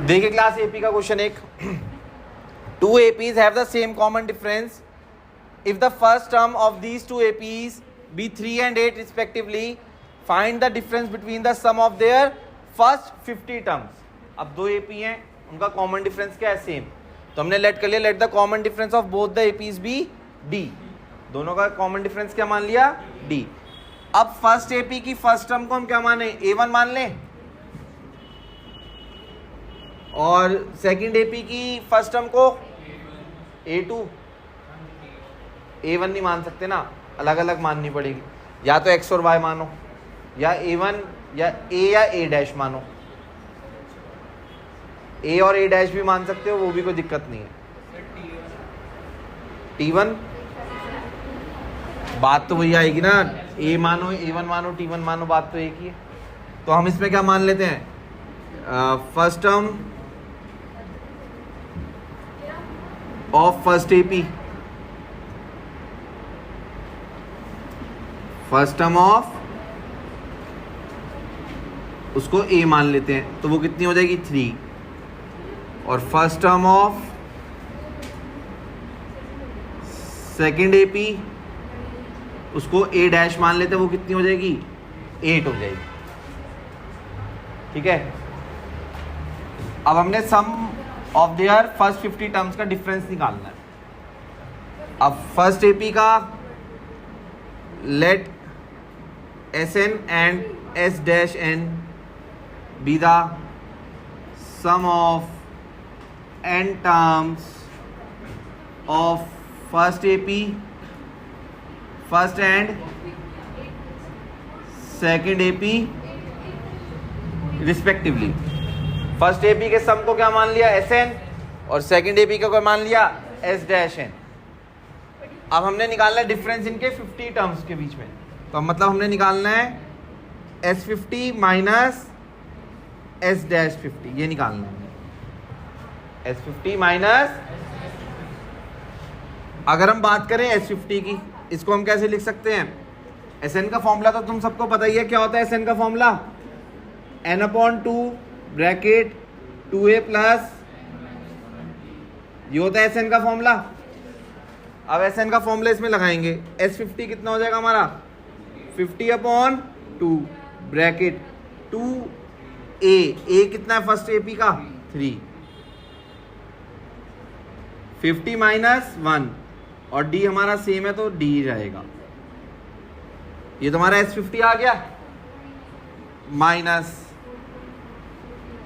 देखिए class AP का question एक, two APs have the same common difference if the first term of these two APs be 3 and 8 respectively, find the difference between the sum of their first 50 terms. अब दो AP हैं, उनका common difference क्या है? Same. तो हमने let कर लिया, let the common difference of both the APs be D. दोनों का कॉमन डिफरेंस क्या मान लिया? डी। अब फर्स्ट एपी की फर्स्ट टर्म को हम क्या माने? A1 मान लें, और सेकंड एपी की फर्स्ट टर्म को A2। A1 नहीं मान सकते ना, अलग अलग माननी पड़ेगी, या तो x और y मानो, या A1 या A या A डैश मानो। A और A डैश भी मान सकते हो, वो भी कोई दिक्कत नहीं है। T1 बात तो वही आएगी ना, A मानो, A1 मानो, T1 मानो, बात तो एक ही है। तो हम इसमें क्या मान लेते हैं? First term of first AP, first term of उसको A मान लेते हैं, तो वो कितनी हो जाएगी? 3। और first term of second AP उसको A डैश मान लेते हैं, वो कितनी हो जाएगी? 8 हो जाएगी। ठीक है। अब हमने सम ऑफ देयर फर्स्ट 50 टर्म्स का डिफरेंस निकालना है। अब फर्स्ट एपी का late Sn and S dash n be the sum of n terms of first AP, first and second AP respectively। First AP के सम को क्या मान लिया? Sn, और सेकंड एपी को क्या मान लिया? S dash n। अब हमने निकालना है डिफरेंस इनके 50 टर्म्स के बीच में, तो मतलब हमने निकालना है S50 माइनस S डैश 50, ये निकालना है S50 माइनस। अगर हम बात करें S50 की, इसको हम कैसे लिख सकते हैं? Sn का फॉर्मूला तो तुम सबको पता ही है, क्या होता है Sn का formula? n/2 bracket 2a plus, ये होता है Sn का फॉर्मूला। अब Sn का फॉर्मूला इसमें लगाएंगे, S50 कितना हो जाएगा हमारा? 50/2 ब्रैकेट 2a, a कितना है फर्स्ट एपी का? 3। 50 माइनस 1, और d हमारा सेम है तो d रहेगा। ये तुम्हारा S50 आ गया, माइनस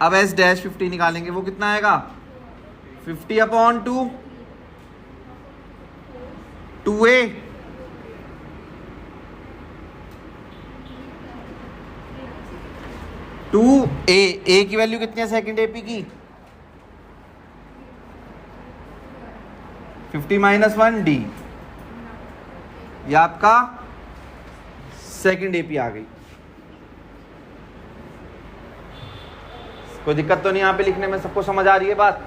अब S डैश 50 निकालेंगे, वो कितना आएगा? 50/2 2a a की वैल्यू कितनी है सेकंड एपी की? 50 माइनस 1 d, ये आपका सेकंड एपी आ गई। कोई दिक्कत तो नहीं यहाँ पे लिखने में? सबको समझ आ रही है बात?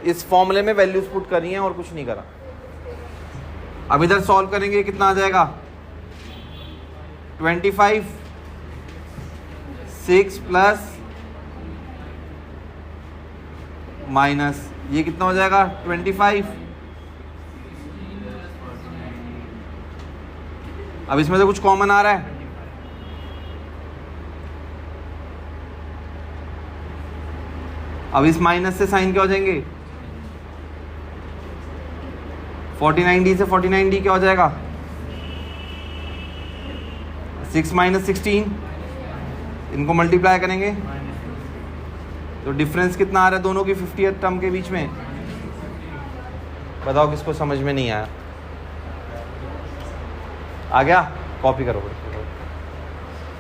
इस फॉर्मूले में वैल्यूज पुट करी हैं और कुछ नहीं करा। अब इधर सॉल्व करेंगे, कितना आ जाएगा? 25 6 प्लस माइनस, ये कितना हो जाएगा? 25। अब इसमें से कुछ कॉमन आ रहा है? अब इस माइनस से साइन क्या हो जाएंगे? 49d से 49d क्या हो जाएगा? 6 माइनस 16, इनको मल्टीप्लाई करेंगे तो डिफरेंस कितना आ रहा है दोनों की 50th टर्म के बीच में? बताओ किसको समझ में नहीं आया? आ गया? कॉपी करो।